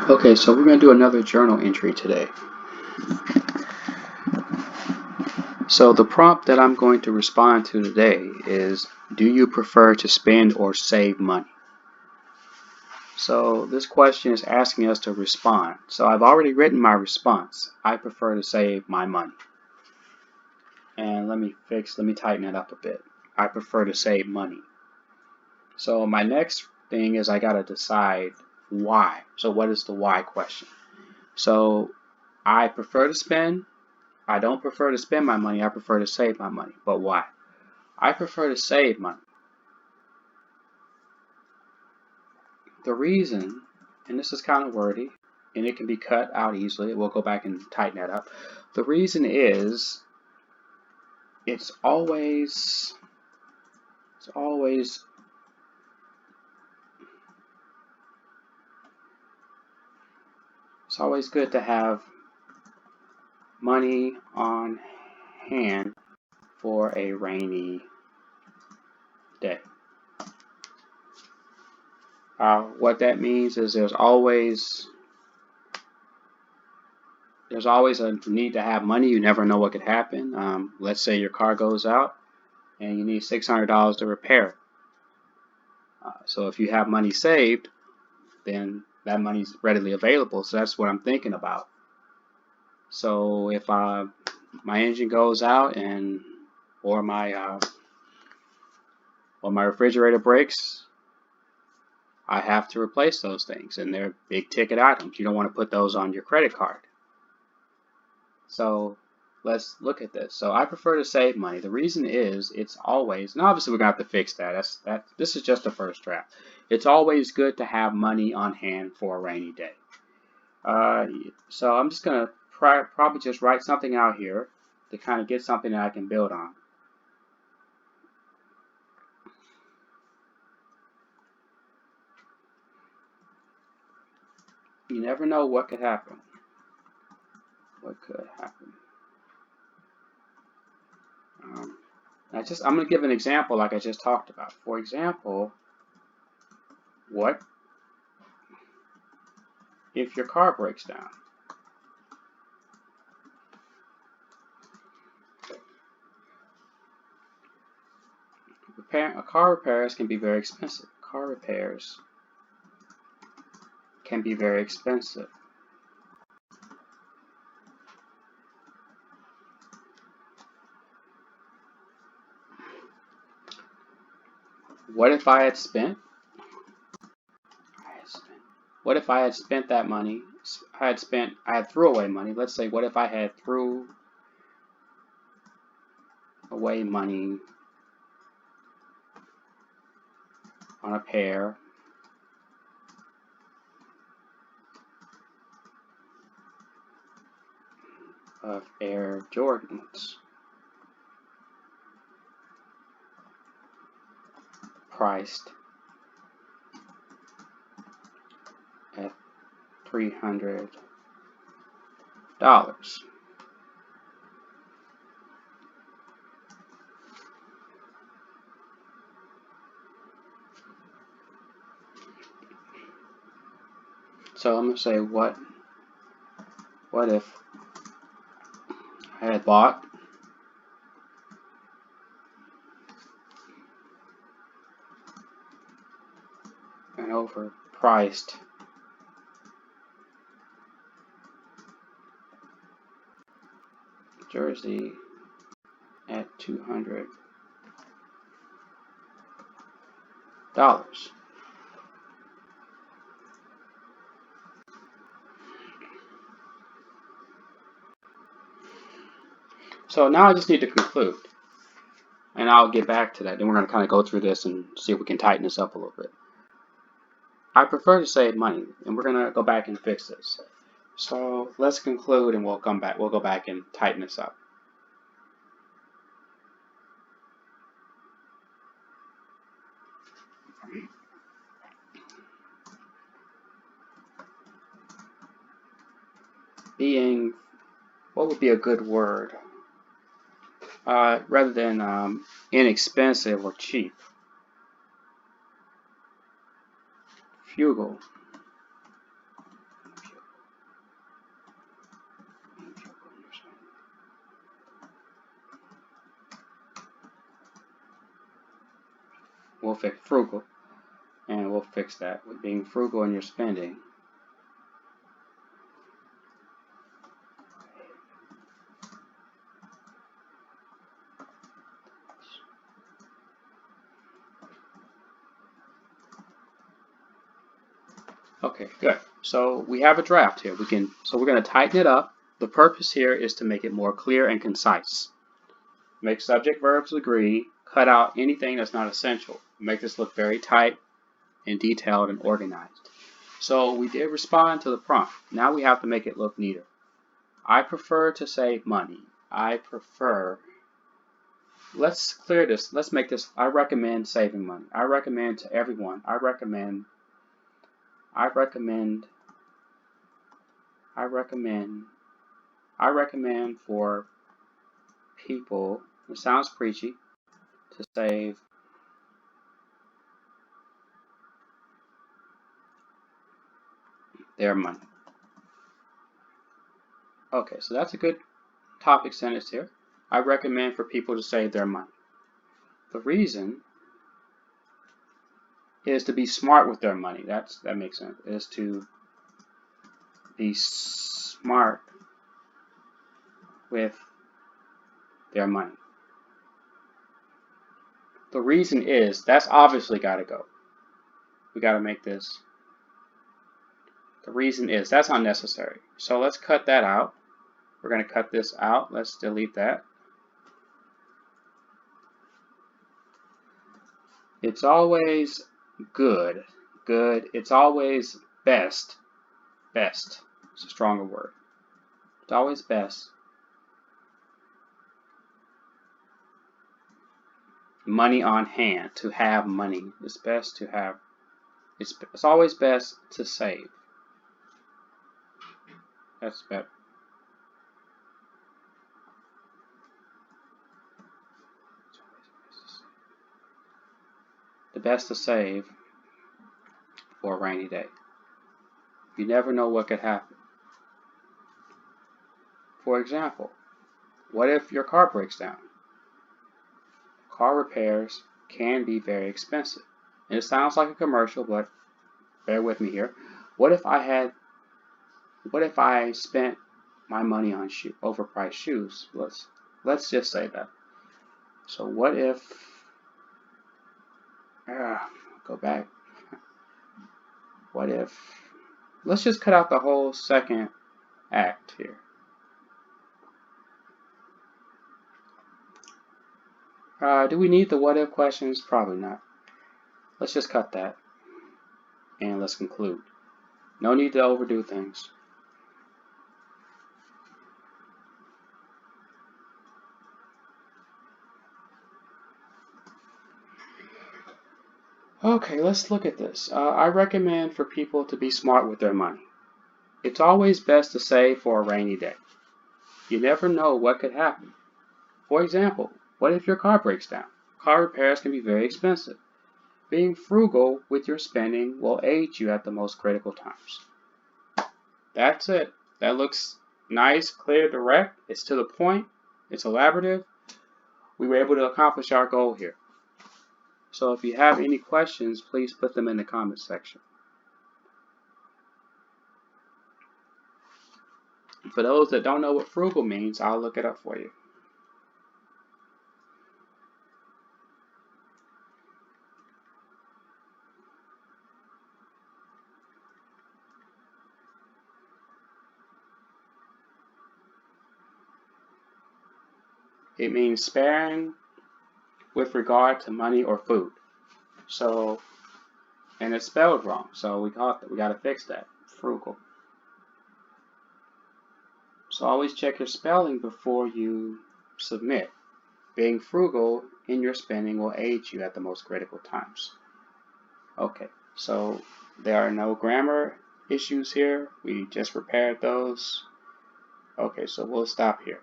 Okay, so we're going to do another journal entry today. So the prompt that I'm going to respond to today is, do you prefer to spend or save money? So this question is asking us to respond. So I've already written my response. I prefer to save my money. And let me tighten it up a bit. I prefer to save money. So my next thing is I got to decide why. So what is the why question? So I prefer to spend. I don't prefer to spend my money. I prefer to save my money. But why? I prefer to save money. The reason, and this is kind of wordy, and it can be cut out easily. We'll go back and tighten that up. The reason is it's always good to have money on hand for a rainy day. What that means is there's always a need to have money. You never know what could happen. Let's say your car goes out and you need $600 to repair it. So if you have money saved, then that money's readily available. So that's what I'm thinking about. So if my engine goes out or my refrigerator breaks, I have to replace those things, and they're big ticket items. You don't want to put those on your credit card. So let's look at this. So I prefer to save money. The reason is it's always, and obviously we're going to have to fix that. This is just the first draft. It's always good to have money on hand for a rainy day. So I'm just going to probably just write something out here to kind of get something that I can build on. You never know what could happen. What could happen? I'm going to give an example like I just talked about. For example, what if your car breaks down? Car repairs can be very expensive. Car repairs can be very expensive. What if I had spent? What if I had spent that money? I had threw away money. Let's say, what if I had threw away money on a pair of Air Jordans priced at $300. So I'm going to say, what if I had bought an overpriced jersey at $200? So now I just need to conclude, and I'll get back to that. Then we're going to kind of go through this and see if we can tighten this up a little bit. I prefer to save money, and we're going to go back and fix this. So let's conclude, and we'll come back. We'll go back and tighten this up. Being, what would be a good word? Rather than inexpensive or cheap. Frugal. we'll fix frugal, and we'll fix that with being frugal in your spending. Okay, good. So we have a draft here. So we're going to tighten it up. The purpose here is to make it more clear and concise. Make subject verbs agree, cut out anything that's not essential. Make this look very tight and detailed and organized. So we did respond to the prompt. Now we have to make it look neater. I prefer to save money. I prefer. Let's clear this. Let's make this. I recommend saving money. I recommend to everyone. I recommend for people, it sounds preachy, to save their money. Okay, so that's a good topic sentence here. I recommend for people to save their money. The reason is to be smart with their money. That makes sense. Is to be smart with their money. The reason is, that's obviously got to go. We got to make this. The reason is, that's unnecessary. So let's cut that out. We're going to cut this out. Let's delete that. It's always good. It's always best. Best. It's a stronger word. It's always best. Money on hand. To have money. It's best to have. It's always best to save. That's better. The best to save for a rainy day. You never know what could happen. For example, what if your car breaks down? Car repairs can be very expensive. And it sounds like a commercial, but bear with me here. What if I spent my money on overpriced shoes? Let's just say that. So what if go back. What if, let's just cut out the whole second act here. Do we need the what if questions? Probably not. Let's just cut that. And let's conclude. No need to overdo things. Okay, let's look at this. I recommend for people to be smart with their money. It's always best to save for a rainy day. You never know what could happen. For example, what if your car breaks down? Car repairs can be very expensive. Being frugal with your spending will aid you at the most critical times. That's it. That looks nice, clear, direct. It's to the point. It's elaborative. We were able to accomplish our goal here. So if you have any questions, please put them in the comment section. For those that don't know what frugal means, I'll look it up for you. It means sparing with regard to money or food. So, and it's spelled wrong, so we got to fix that. Frugal. So always check your spelling before you submit. Being frugal in your spending will aid you at the most critical times. Okay, so there are no grammar issues here. We just repaired those. Okay, so we'll stop here.